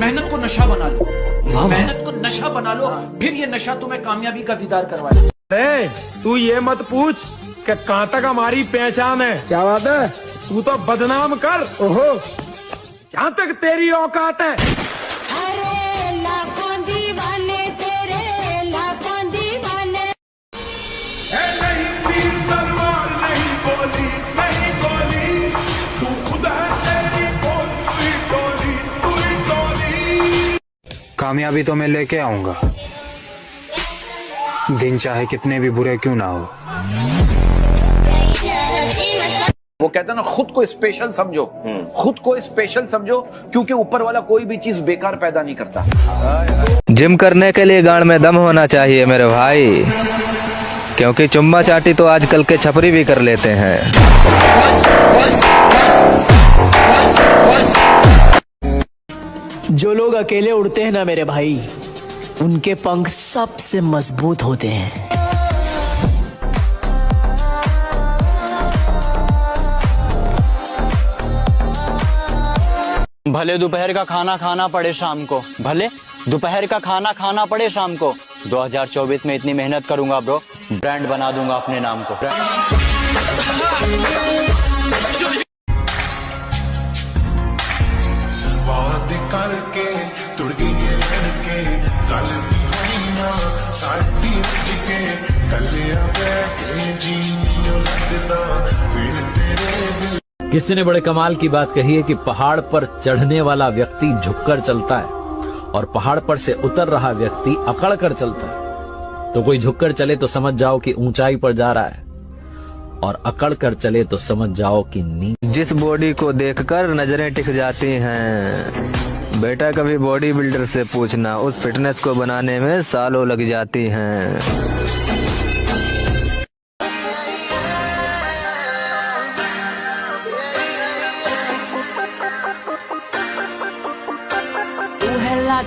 मेहनत को नशा बना लो, मेहनत को नशा बना लो, फिर ये नशा तुम्हें कामयाबी का दीदार करवाए। अरे तू ये मत पूछ कि कहाँ तक हमारी पहचान है। क्या बात है? तू तो बदनाम कर, ओहो, जहाँ तक तेरी औकात है। अरे लाखों दीवाने तेरे, लाखों दीवाने। नहीं तीर तलवार नहीं गोली, नहीं गोली, तू खुद है तेरी बोल, तू ही टोली, तू ही टोली। कामयाबी तो मैं लेके आऊंगा, दिन चाहे कितने भी बुरे क्यों ना हो। वो कहता ना, खुद को स्पेशल समझो, खुद को स्पेशल समझो, क्योंकि ऊपर वाला कोई भी चीज बेकार पैदा नहीं करता। जिम करने के लिए गांड में दम होना चाहिए मेरे भाई, क्योंकि चुम्मा चाटी तो आजकल के छपरी भी कर लेते हैं। जो लोग अकेले उड़ते हैं ना मेरे भाई, उनके पंख सबसे मजबूत होते हैं। भले दोपहर का खाना खाना पड़े शाम को, भले दोपहर का खाना खाना पड़े शाम को, 2024 में इतनी मेहनत करूंगा ब्रो, ब्रांड बना दूंगा अपने नाम को। बात करके तुड़ गए लड़के, गल भी होई ना साथी जिके, कलिया बैठे जीनियो लगदा फिर तेरे दिल। किसी ने बड़े कमाल की बात कही है कि पहाड़ पर चढ़ने वाला व्यक्ति झुककर चलता है और पहाड़ पर से उतर रहा व्यक्ति अकड़ कर चलता है। तो कोई झुककर चले तो समझ जाओ कि ऊंचाई पर जा रहा है, और अकड़ कर चले तो समझ जाओ कि नीचे। जिस बॉडी को देखकर नजरें टिक जाती हैं, बेटा कभी बॉडी बिल्डर से पूछना, उस फिटनेस को बनाने में सालों लग जाती हैं।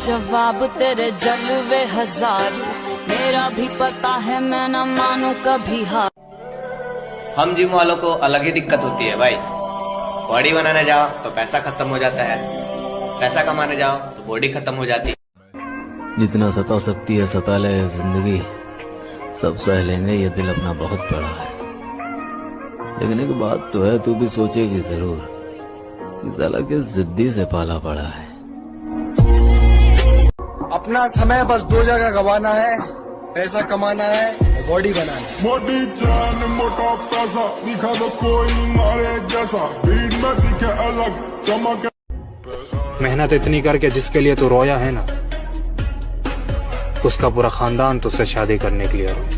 जवाब तेरे जलवे हजार, मेरा भी पता है मैं न मानू कभी हार। हम जिम वालों को अलग ही दिक्कत होती है भाई। बॉडी बनाने जाओ तो पैसा खत्म हो जाता है, पैसा कमाने जाओ तो बॉडी खत्म हो जाती है। जितना सता सकती है सता ले जिंदगी, सब सह लेंगे, ये दिल अपना बहुत बड़ा है। लेकिन एक बात तो है, तू भी सोचेगी जरूर कि साला के जिद्दी से पाला पड़ा है। अपना समय बस दो जगह गवाना है, पैसा कमाना है, बॉडी बनाना है। मोटी जान मोटा पैसा, दिखा दो कोई मारे जैसा, भीड़ में दिखे अलग चमक। मेहनत इतनी करके जिसके लिए तू रोया है ना, उसका पूरा खानदान तुझसे शादी करने के लिए रोया।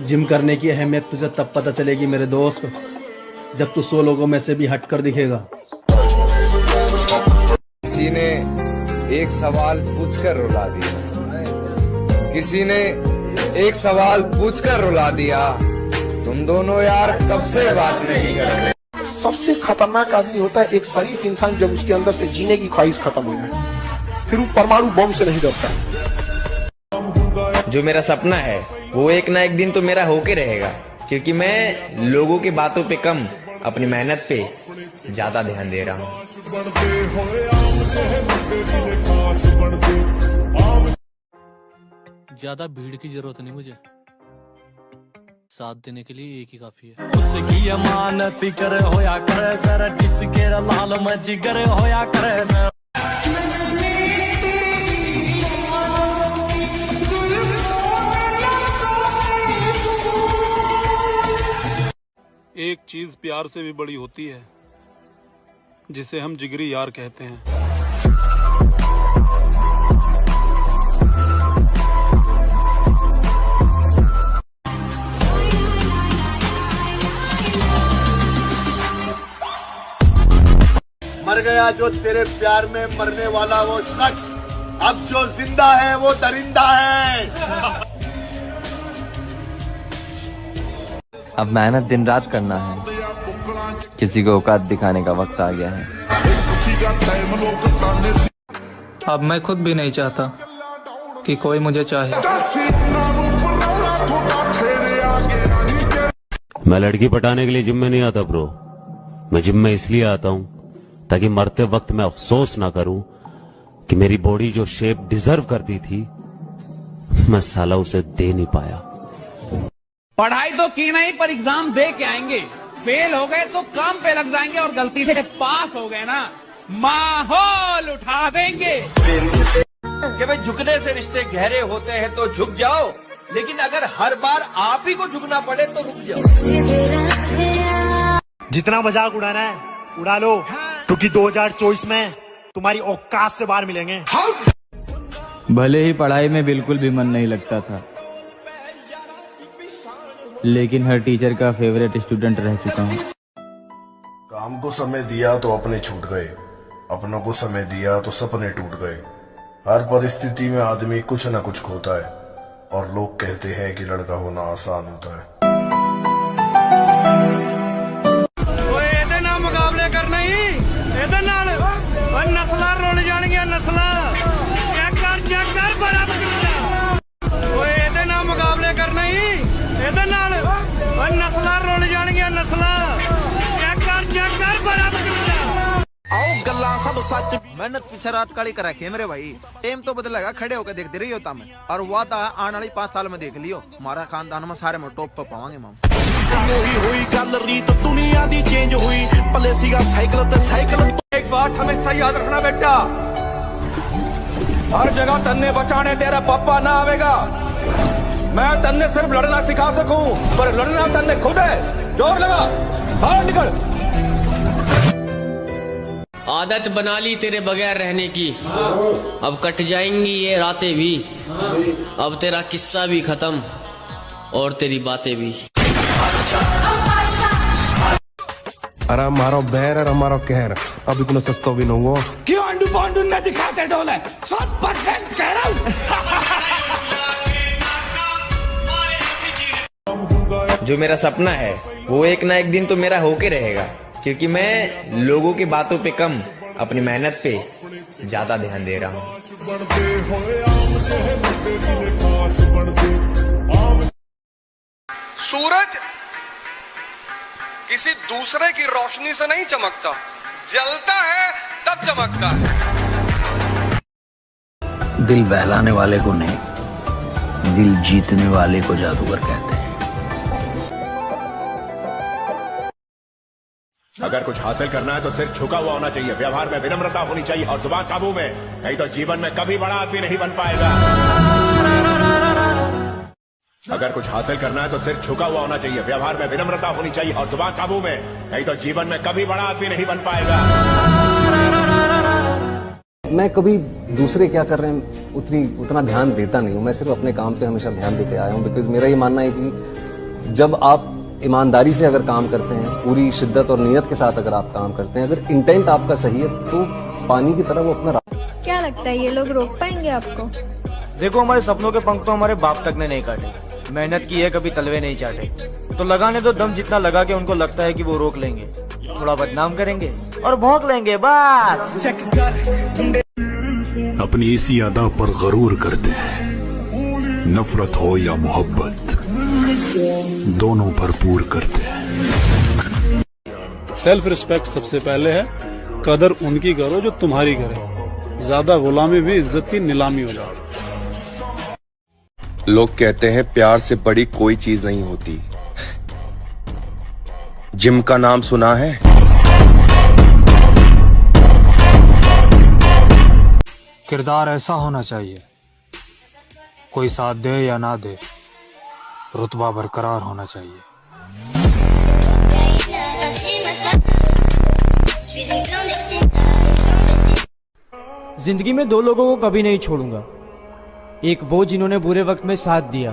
जिम करने की अहमियत तुझे तब पता चलेगी मेरे दोस्त, जब तू 100 लोगों में से भी हटकर दिखेगा। किसी ने एक सवाल पूछकर रुला दिया, किसी ने एक सवाल पूछकर रुला दिया, तुम दोनों यार कब से बात नहीं कर रहे। सबसे खतरनाक आदमी होता है एक शरीफ इंसान, जब उसके अंदर से जीने की ख्वाहिश खत्म हो जाए, फिर वो परमाणु बम से नहीं डरता। जो मेरा सपना है वो एक ना एक दिन तो मेरा होके रहेगा, क्योंकि मैं लोगों की बातों पे कम, अपनी मेहनत पे ज्यादा ध्यान दे रहा हूँ। ज्यादा भीड़ की जरूरत नहीं मुझे, साथ देने के लिए एक ही काफी है। उसकी अमानत करे होया करे सर, जिसके लाल मजी करे होया करे सर। एक चीज प्यार से भी बड़ी होती है, जिसे हम जिगरी यार कहते हैं। मर गया जो तेरे प्यार में मरने वाला वो शख्स, अब जो जिंदा है वो दरिंदा है। अब मेहनत दिन रात करना है, किसी को औकात दिखाने का वक्त आ गया है। अब मैं खुद भी नहीं चाहता कि कोई मुझे चाहे। मैं लड़की पटाने के लिए जिम में नहीं आता ब्रो, मैं जिम में इसलिए आता हूँ ताकि मरते वक्त मैं अफसोस ना करूं कि मेरी बॉडी जो शेप डिजर्व करती थी मैं साला उसे दे नहीं पाया। पढ़ाई तो की नहीं पर एग्जाम दे के आएंगे, फेल हो गए तो काम पे लग जाएंगे और गलती से पास हो गए ना माहौल उठा देंगे। कि भाई झुकने से रिश्ते गहरे होते हैं तो झुक जाओ, लेकिन अगर हर बार आप ही को झुकना पड़े तो रुक जाओ। जितना मजाक उड़ाना है उड़ा लो, क्योंकि 2024 में तुम्हारी औकात से बाहर मिलेंगे। भले ही पढ़ाई में बिल्कुल भी मन नहीं लगता था, लेकिन हर टीचर का फेवरेट स्टूडेंट रह चुका हूँ। काम को समय दिया तो अपने छूट गए, अपनों को समय दिया तो सपने टूट गए। हर परिस्थिति में आदमी कुछ न कुछ खोता है, और लोग कहते हैं कि लड़का होना आसान होता है। मुकाबले करना ही नस्ल रुल जाएंगे, नस्ल चेक कर बराबर मुकाबले करना ही नस्ल रुल जाएंगे, नस्ल चेक कर बराबर आओ गल्ला सब सच। मेहनत पीछे रात काली करा के मेरे भाई, टेम तो बदलेगा, खड़े होकर देखते रही होता मैं, और वादा आने वाली 5 साल में देख लियो, हमारा खानदान में सारे में टॉप पे पावांगे माम। हुई गल रीत दुनिया दी चेंज हुई, पले सीगा साइकिल ते साइकिल। एक बात हमेशा याद रखना बेटा, हर जगह तन्ने बचाने तेरा पापा ना आवेगा। मैं तन्ने सिर्फ लड़ना सिखा सकूं, पर लड़ना तन्ने खुद है। जोर लगा, बाहर निकल। आदत बना ली तेरे बगैर रहने की, अब कट जाएंगी ये रातें भी, अब तेरा किस्सा भी खत्म और तेरी बातें भी। अरे हमारो बहर और हमारो कहर अभी कोनो सस्तो भी नहीं हुआ। क्यों अंडू पांडू न दिखाते डोले 100% कह रहा हूँ। जो मेरा सपना है वो एक ना एक दिन तो मेरा होके रहेगा, क्योंकि मैं लोगों की बातों पे कम अपनी मेहनत पे ज्यादा ध्यान दे रहा हूँ। सूरज किसी दूसरे की रोशनी से नहीं चमकता, जलता है तब चमकता है। दिल बहलाने वाले को नहीं, दिल जीतने वाले को जादूगर कहते हैं। अगर कुछ हासिल करना है तो सिर झुका हुआ होना चाहिए, व्यवहार में विनम्रता होनी चाहिए और जुबान काबू में, नहीं तो जीवन में कभी बड़ा आदमी नहीं बन पाएगा। अगर कुछ हासिल करना है तो सिर झुका हुआ होना चाहिए, व्यवहार में विनम्रता होनी चाहिए और जुबान काबू में, नहीं तो जीवन में कभी बड़ा आदमी नहीं बन पाएगा। मैं कभी दूसरे क्या कर रहे हैं उतना ध्यान देता नहीं हूँ, मैं सिर्फ अपने काम पे हमेशा ध्यान देते आया हूँ। बिकॉज मेरा ये मानना है कि जब आप ईमानदारी से अगर काम करते हैं, पूरी शिद्दत और नियत के साथ अगर आप काम करते हैं, अगर इंटेंट आपका सही है तो पानी की तरह वो अपना। क्या लगता है ये लोग रोक पाएंगे आपको? देखो हमारे सपनों के पंख तो हमारे बाप तक ने नहीं काटे, मेहनत की है कभी तलवे नहीं चाटे, तो लगाने दो दम जितना लगा के उनको लगता है कि वो रोक लेंगे, थोड़ा बदनाम करेंगे और भौंक लेंगे बस। अपनी इसी अदा पर गरूर करते हैं, नफरत हो या मोहब्बत दोनों भरपूर करते हैं। सेल्फ रिस्पेक्ट सबसे पहले है, कदर उनकी करो जो तुम्हारी करे, ज्यादा गुलामी भी इज्जत की नीलामी हो जाती। लोग कहते हैं प्यार से बड़ी कोई चीज नहीं होती। जिम का नाम सुना है? किरदार ऐसा होना चाहिए, कोई साथ दे या ना दे, रुतबा बरकरार होना चाहिए। जिंदगी में 2 लोगों को कभी नहीं छोड़ूंगा, एक वो जिन्होंने बुरे वक्त में साथ दिया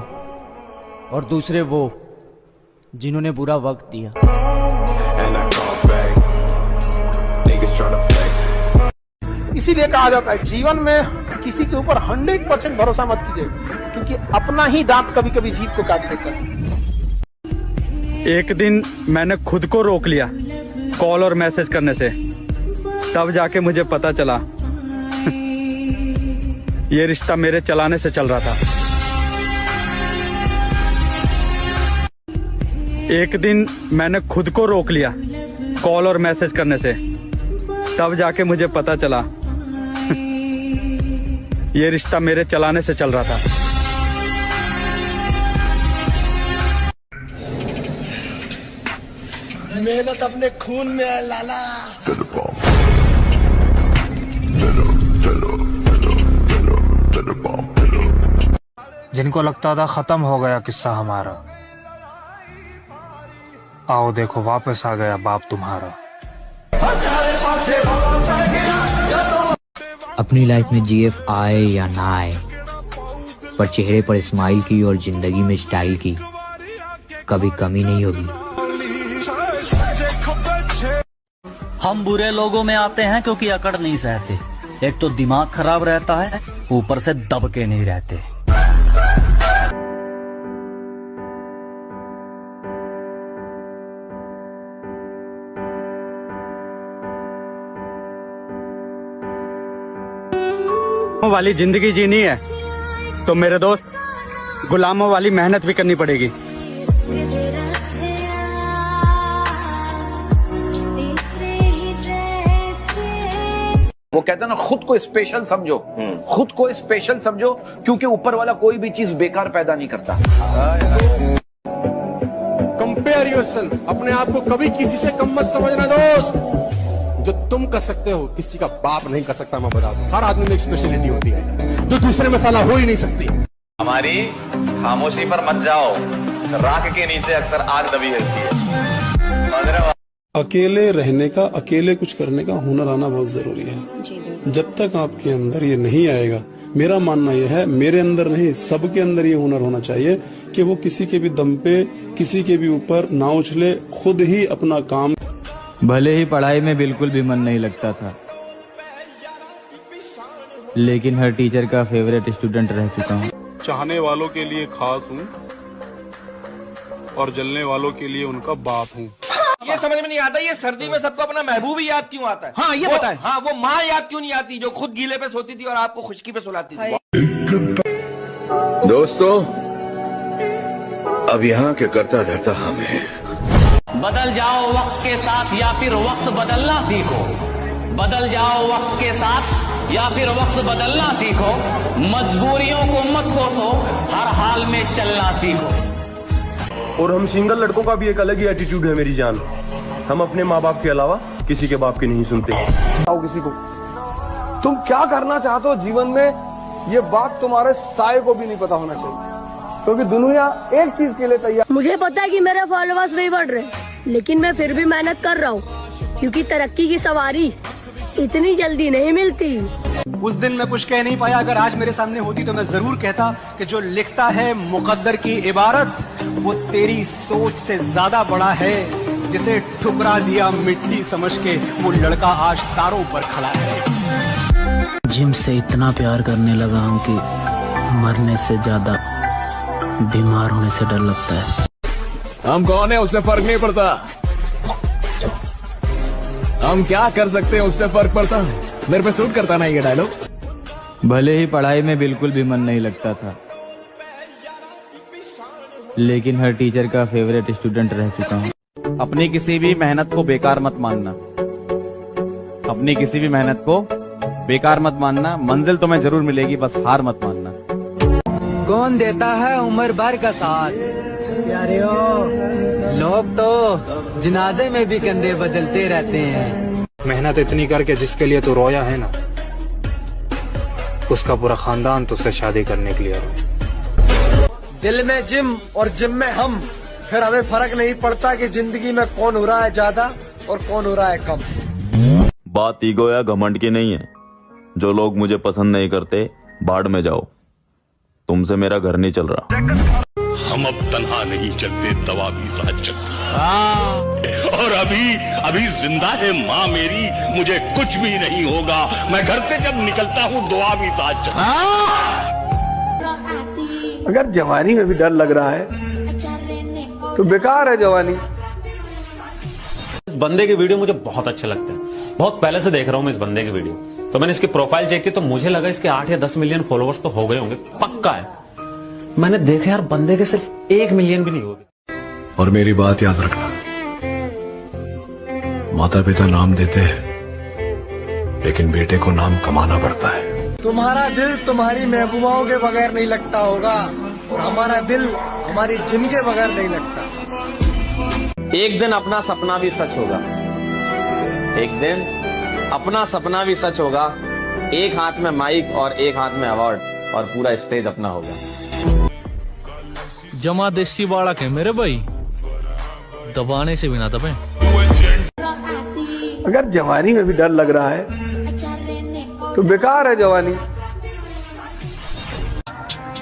और दूसरे वो जिन्होंने बुरा वक्त दिया। इसीलिए कहा जाता है जीवन में किसी के ऊपर 100% भरोसा मत कीजिए, क्योंकि अपना ही दांत कभी कभी जीभ को काट देता है। एक दिन मैंने खुद को रोक लिया कॉल और मैसेज करने से, तब जाके मुझे पता चला ये रिश्ता मेरे चलाने से चल रहा था। एक दिन मैंने खुद को रोक लिया कॉल और मैसेज करने से, तब जाके मुझे पता चला ये रिश्ता मेरे चलाने से चल रहा था। मेहनत अपने खून में है लाला। जिनको लगता था खत्म हो गया किस्सा हमारा, आओ देखो वापस आ गया बाप तुम्हारा। अपनी लाइफ में जीएफ आए या ना आए, पर चेहरे पर स्माइल की और जिंदगी में स्टाइल की कभी कमी नहीं होगी। हम बुरे लोगों में आते हैं क्योंकि अकड़ नहीं सहते। एक तो दिमाग खराब रहता है, ऊपर से दब के नहीं रहते। वाली जिंदगी जीनी है तो मेरे दोस्त गुलामों वाली मेहनत भी करनी पड़ेगी। वो कहते हैं ना, खुद को स्पेशल समझो, खुद को स्पेशल समझो, क्योंकि ऊपर वाला कोई भी चीज बेकार पैदा नहीं करता। कंपेयर योरसेल्फ, अपने आप को कभी किसी से कम मत समझना दोस्त। जो तुम कर सकते हो किसी का बाप नहीं कर सकता। मैं बता दूं, हर आदमी में एक स्पेशलिटी होती है जो दूसरे में साला हो ही नहीं सकती। हमारी खामोशी पर मत जाओ, राख के नीचे अक्सर आग दबी रहती है। अकेले रहने का, अकेले कुछ करने का हुनर आना बहुत जरूरी है। जब तक आपके अंदर ये नहीं आएगा, मेरा मानना यह है, मेरे अंदर नहीं सबके अंदर ये हुनर होना चाहिए कि वो किसी के भी दम पे, किसी के भी ऊपर ना उछले, खुद ही अपना काम। भले ही पढ़ाई में बिल्कुल भी मन नहीं लगता था, लेकिन हर टीचर का फेवरेट स्टूडेंट रह चुका हूँ। चाहने वालों के लिए खास हूँ और जलने वालों के लिए उनका बाप हूँ। ये समझ में नहीं आता, ये सर्दी में सबको अपना महबूब ही याद क्यों आता है? हाँ, ये बताएं। हाँ, वो माँ याद क्यों नहीं आती जो खुद गीले पे सोती थी और आपको खुशकी पे सुलाती थी? दोस्तों, अब यहाँ के करता धरता हम हैं। बदल जाओ वक्त के साथ या फिर वक्त बदलना सीखो। बदल जाओ वक्त के साथ या फिर वक्त बदलना सीखो। मजबूरियों को मत कोसो, हर हाल में चलना सीखो। और हम सिंगल लड़कों का भी एक अलग ही एटीट्यूड है मेरी जान। हम अपने माँ बाप के अलावा किसी के बाप की नहीं सुनते। किसी को तुम क्या करना चाहते हो जीवन में, ये बात तुम्हारे साये को भी नहीं पता होना चाहिए, क्योंकि दुनिया एक चीज के लिए तैयार। मुझे पता है कि मेरे फॉलोअर्स नहीं बढ़ रहे, लेकिन मैं फिर भी मेहनत कर रहा हूँ, क्योंकि तरक्की की सवारी इतनी जल्दी नहीं मिलती। उस दिन मैं कुछ कह नहीं पाया, अगर आज मेरे सामने होती तो मैं जरूर कहता कि जो लिखता है मुकद्दर की इबारत, वो तेरी सोच से ज्यादा बड़ा है। जिसे ठुकरा दिया मिट्टी समझ के, वो लड़का आज तारों पर खड़ा है। जिम से इतना प्यार करने लगा हूँ कि मरने से ज्यादा बीमार होने से डर लगता है। हम कौन है उससे फर्क नहीं पड़ता, हम क्या कर सकते हैं उससे फर्क पड़ता है। मेरे पे सूट करता नहीं ये डायलॉग। भले ही पढ़ाई में बिल्कुल भी मन नहीं लगता था, लेकिन हर टीचर का फेवरेट स्टूडेंट रह चुका हूँ। अपनी किसी भी मेहनत को बेकार मत मानना, अपनी किसी भी मेहनत को बेकार मत मानना। मंजिल तुम्हें जरूर मिलेगी, बस हार मत मानना। कौन देता है उम्र भर का साथ प्यारियों, लोग तो जनाजे में भी कंधे बदलते रहते हैं। मेहनत इतनी करके जिसके लिए तू रोया है ना, उसका पूरा खानदान तुझसे शादी करने के लिए रोया। दिल में जिम और जिम में हम, फिर हमें फर्क नहीं पड़ता कि जिंदगी में कौन हो रहा है ज्यादा और कौन हो रहा है कम। बात ईगो या घमंड की नहीं है। जो लोग मुझे पसंद नहीं करते, बाढ़ में जाओ, तुमसे मेरा घर नहीं चल रहा। हम अब तन्हा नहीं चलते, दवा भी साथ चलती है। और अभी जिंदा है माँ मेरी, मुझे कुछ भी नहीं होगा। मैं घर से जब निकलता हूँ, दुआ भी साथ चलती है। अगर जवानी में भी डर लग रहा है तो बेकार है जवानी। इस बंदे के वीडियो मुझे बहुत अच्छे लगते हैं, बहुत पहले से देख रहा हूँ मैं इस बंदे की वीडियो। तो मैंने इसकी प्रोफाइल चेक की तो मुझे लगा इसके 8 या 10 मिलियन फॉलोअर्स तो हो गए होंगे, पक्का है। मैंने देखा यार, बंदे के सिर्फ 1 मिलियन भी नहीं होते। और मेरी बात याद रखना, माता पिता नाम देते हैं, लेकिन बेटे को नाम कमाना पड़ता है। तुम्हारा दिल तुम्हारी महबूबाओं के बगैर नहीं लगता होगा, और हमारा दिल हमारी जिम के बगैर नहीं लगता। एक दिन अपना सपना भी सच होगा, एक दिन अपना सपना भी सच होगा। एक हाथ में माइक और एक हाथ में अवार्ड, और पूरा स्टेज अपना होगा। जमा देसी बालक है मेरे भाई, दबाने से भी ना दबे। अगर जवानी में भी डर लग रहा है तो बेकार है जवानी।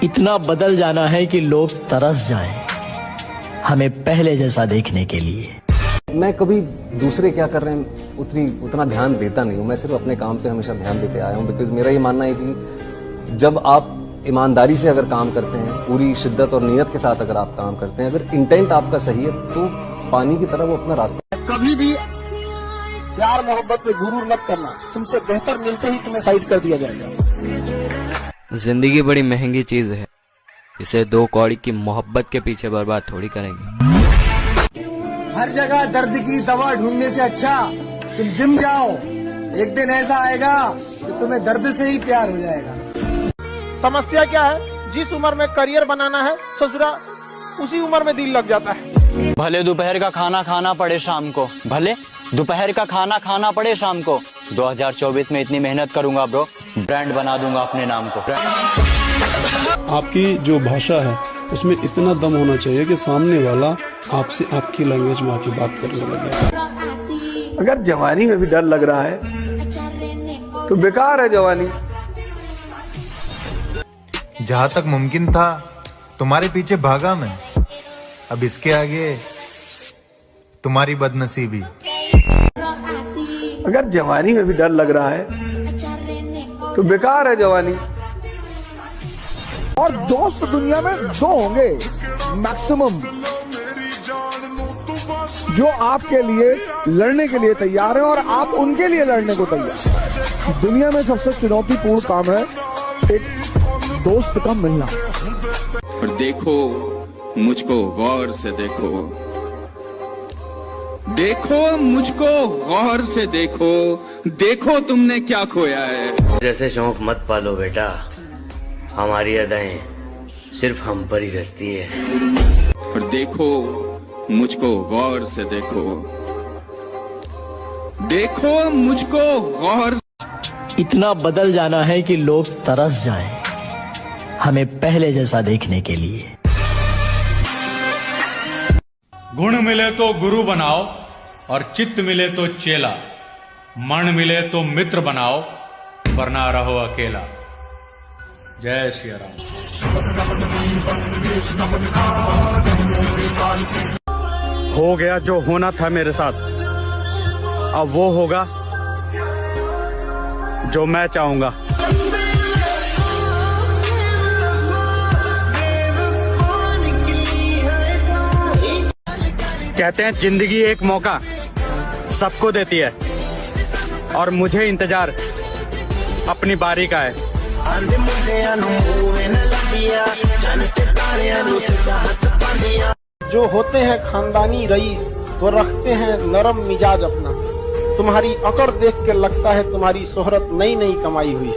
इतना बदल जाना है कि लोग तरस जाएं, हमें पहले जैसा देखने के लिए। मैं कभी दूसरे क्या कर रहे हैं उतना ध्यान देता नहीं हूँ। मैं सिर्फ अपने काम पे हमेशा ध्यान देते आया हूँ, बिकॉज मेरा ये मानना है कि जब आप ईमानदारी से अगर काम करते हैं, पूरी शिद्दत और नियत के साथ अगर आप काम करते हैं, अगर इंटेंट आपका सही है, तो पानी की तरह वो अपना रास्ता। कभी भी प्यार मोहब्बत पे गुरूर मत करना, तुमसे बेहतर मिलते ही तुम्हें साइड कर दिया जाएगा। जिंदगी बड़ी महंगी चीज है, इसे दो कौड़ी की मोहब्बत के पीछे बर्बाद थोड़ी करेंगे। हर जगह दर्द की दवा ढूंढने से अच्छा तुम जिम जाओ। एक दिन ऐसा आएगा कि तुम्हें दर्द से ही प्यार हो जाएगा। समस्या क्या है? जिस उम्र में करियर बनाना है ससुरा, उसी उम्र में दिल लग जाता है। भले दोपहर का खाना खाना पड़े शाम को, भले दोपहर का खाना खाना पड़े शाम को, 2024 में इतनी मेहनत करूंगा ब्रो, ब्रांड बना दूंगा अपने नाम को। आपकी जो भाषा है उसमें इतना दम होना चाहिए कि सामने वाला आपसे आपकी लैंग्वेज में आके बात करने लगे। अगर जवानी में भी डर लग रहा है तो बेकार है जवानी। जहाँ तक मुमकिन था तुम्हारे पीछे भागा मैं, अब इसके आगे तुम्हारी बदनसीबी। अगर जवानी में भी डर लग रहा है तो बेकार है जवानी। और दोस्त दुनिया में दो होंगे मैक्सिमम, जो आपके लिए लड़ने के लिए तैयार है और आप उनके लिए लड़ने को तैयार। दुनिया में सबसे चुनौतीपूर्ण काम है एक दोस्त का मिलना। और देखो मुझको गौर से देखो, देखो मुझको गौर से देखो, देखो तुमने क्या खोया है। जैसे शौक मत पालो बेटा, हमारी अदाएं सिर्फ हम पर ही जचती है। और देखो मुझको गौर से देखो, देखो मुझको गौर। इतना बदल जाना है कि लोग तरस जाएं, हमें पहले जैसा देखने के लिए। गुण मिले तो गुरु बनाओ, और चित्त मिले तो चेला, मन मिले तो मित्र बनाओ, वरना रहो अकेला। जय श्री राम। हो गया जो होना था मेरे साथ, अब वो होगा जो मैं चाहूंगा। कहते हैं जिंदगी एक मौका सबको देती है, और मुझे इंतजार अपनी बारी का है। जो होते हैं खानदानी रईस, वो रखते हैं नरम मिजाज अपना। तुम्हारी अकड़ देख के लगता है तुम्हारी शोहरत नई नई कमाई हुई।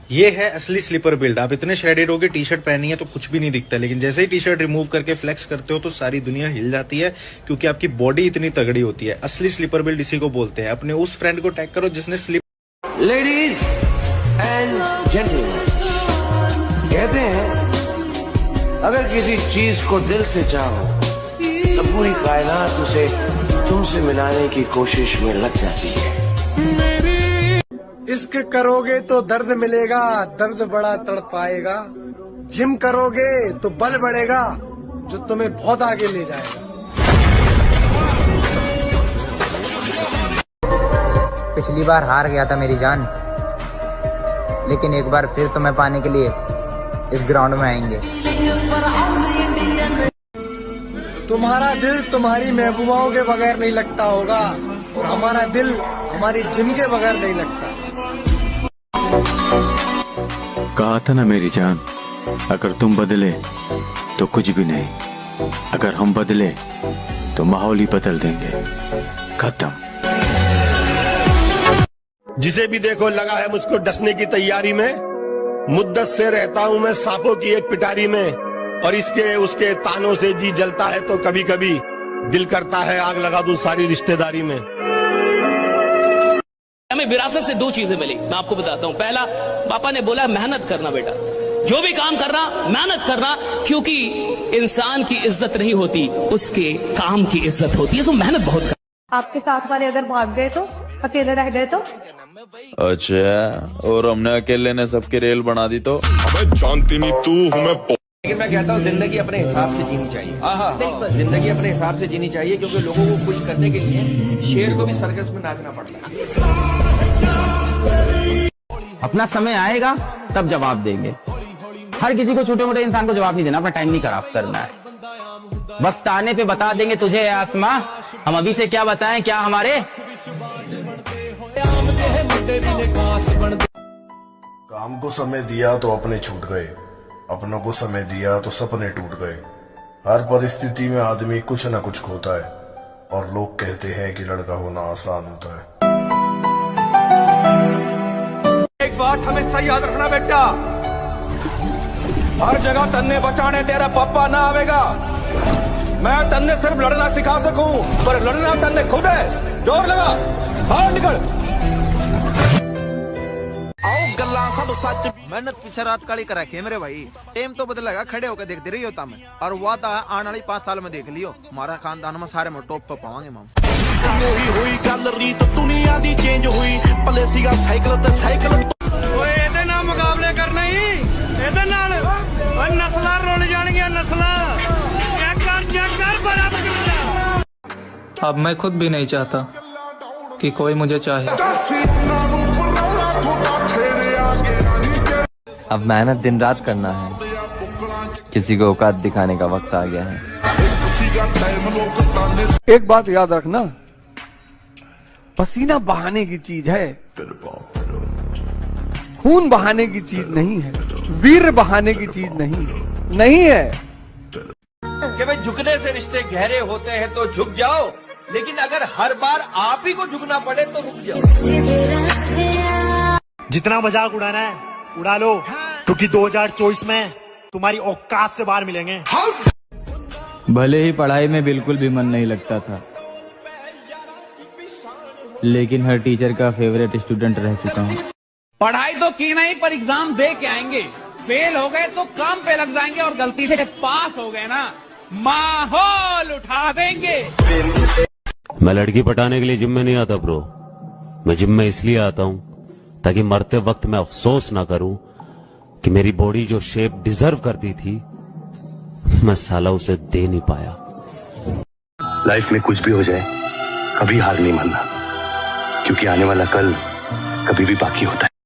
ये है असली स्लीपर बिल्ड। आप इतने श्रेडेड हो के टी शर्ट पहनी है तो कुछ भी नहीं दिखता, लेकिन जैसे ही टी शर्ट रिमूव करके फ्लेक्स करते हो तो सारी दुनिया हिल जाती है, क्योंकि आपकी बॉडी इतनी तगड़ी होती है। असली स्लीपर बिल्ड इसी को बोलते हैं। अपने उस फ्रेंड को टैग करो जिसने स्लीप। लेडीज एंड जेंटलमैन, कहते हैं अगर किसी चीज को दिल से चाहो तो पूरी कायनात उसे तुमसे मिलाने की कोशिश में लग जाती है। इश्क करोगे तो दर्द मिलेगा, दर्द बड़ा तड़पाएगा। जिम करोगे तो बल बढ़ेगा, जो तुम्हें बहुत आगे ले जाएगा। पिछली बार हार गया था मेरी जान, लेकिन एक बार फिर तुम्हें पाने के लिए इस ग्राउंड में आएंगे। तुम्हारा दिल तुम्हारी महबूबाओं के बगैर नहीं लगता होगा, और हमारा दिल हमारी जिम के बगैर नहीं लगता। कहा था ना मेरी जान, अगर तुम बदले तो कुछ भी नहीं, अगर हम बदले तो माहौल ही बदल देंगे। खत्म। जिसे भी देखो लगा है मुझको डसने की तैयारी में, मुद्दत से रहता हूं मैं सांपों की एक पिटारी में, और इसके उसके तानों से जी जलता है तो कभी कभी दिल करता है आग लगा दूं सारी रिश्तेदारी में। हमें विरासत से 2 चीजें मिली, मैं आपको बताता हूं। पहला, पापा ने बोला मेहनत करना बेटा, जो भी काम करना मेहनत करना, क्योंकि इंसान की इज्जत नहीं होती, उसके काम की इज्जत होती है, तो मेहनत बहुत कर। आपके साथ वाले अगर भाग गए तो, अकेले रह गए तो? अच्छा, और हमने अकेले ने सबकी रेल बना दी तो? अबे जानती नहीं तू हूं मैं। लेकिन मैं कहता हूँ जिंदगी अपने हिसाब से जीनी चाहिए। जिंदगी अपने हिसाब से जीनी चाहिए, क्योंकि लोगों को खुश करने के लिए शेर को भी सर्कस में नाचना पड़ता है। अपना समय आएगा तब जवाब देंगे। हर किसी को, छोटे मोटे इंसान को जवाब नहीं देना, अपना टाइम नहीं खराब करना है। वक्त आने पे बता देंगे तुझे आसमां, हम अभी से क्या बताएं क्या हमारे। काम को समय दिया तो अपने छूट गए, अपनों को समय दिया तो सपने टूट गए। हर परिस्थिति में आदमी कुछ न कुछ खोता है, और लोग कहते हैं कि लड़का होना आसान होता है। एक बात हमेशा याद रखना बेटा, हर जगह तन्ने बचाने तेरा पप्पा ना आवेगा। मैं तन्ने सिर्फ लड़ना सिखा सकूं, पर लड़ना तन्ने खुद है। जोर लगा, बाहर निकल। आओ गल्ला सब सच। मेहनत पीछे रात काली करा के मेरे भाई, टेम तो बदलेगा, खड़े होकर देखते रही होता मैं, और वादा आने वाली 5 साल में देख लियो, हमारा खानदान में सारे में टॉप पे पावांगे माम। हुई गल रीत दुनिया दी चेंज हुई, पले सीगा साइकिल ते साइकिल। ओए एदे नाल मुकाबले करना ही, एदे नाल ओए नस्लां रुल जाणगियां, नस्लां चेक कर बराबर। अब मैं खुद भी नहीं चाहता कि कोई मुझे चाहे। अब मेहनत दिन रात करना है, किसी को औकात दिखाने का वक्त आ गया है। एक बात याद रखना, पसीना बहाने की चीज है, खून बहाने की चीज नहीं है, वीर बहाने की चीज नहीं है। कि भाई झुकने से रिश्ते गहरे होते हैं तो झुक जाओ, लेकिन अगर हर बार आप ही को झुकना पड़े तो रुक जाओ। जितना मजाक उड़ाना है उड़ा लो, क्योंकि 2024 में तुम्हारी औकात से बाहर मिलेंगे। भले ही पढ़ाई में बिल्कुल भी मन नहीं लगता था, लेकिन हर टीचर का फेवरेट स्टूडेंट रह चुका हूँ। पढ़ाई तो की नहीं, पर एग्जाम दे के आएंगे। फेल हो गए तो काम पे लग जाएंगे, और गलती से पास हो गए ना, माहौल उठा देंगे। मैं लड़की पटाने के लिए जिम में नहीं आता ब्रो, मैं जिम में इसलिए आता हूं ताकि मरते वक्त मैं अफसोस ना करूं कि मेरी बॉडी जो शेप डिजर्व करती थी, मैं साला उसे दे नहीं पाया। लाइफ में कुछ भी हो जाए कभी हार नहीं मानना, क्योंकि आने वाला कल कभी भी बाकी होता है।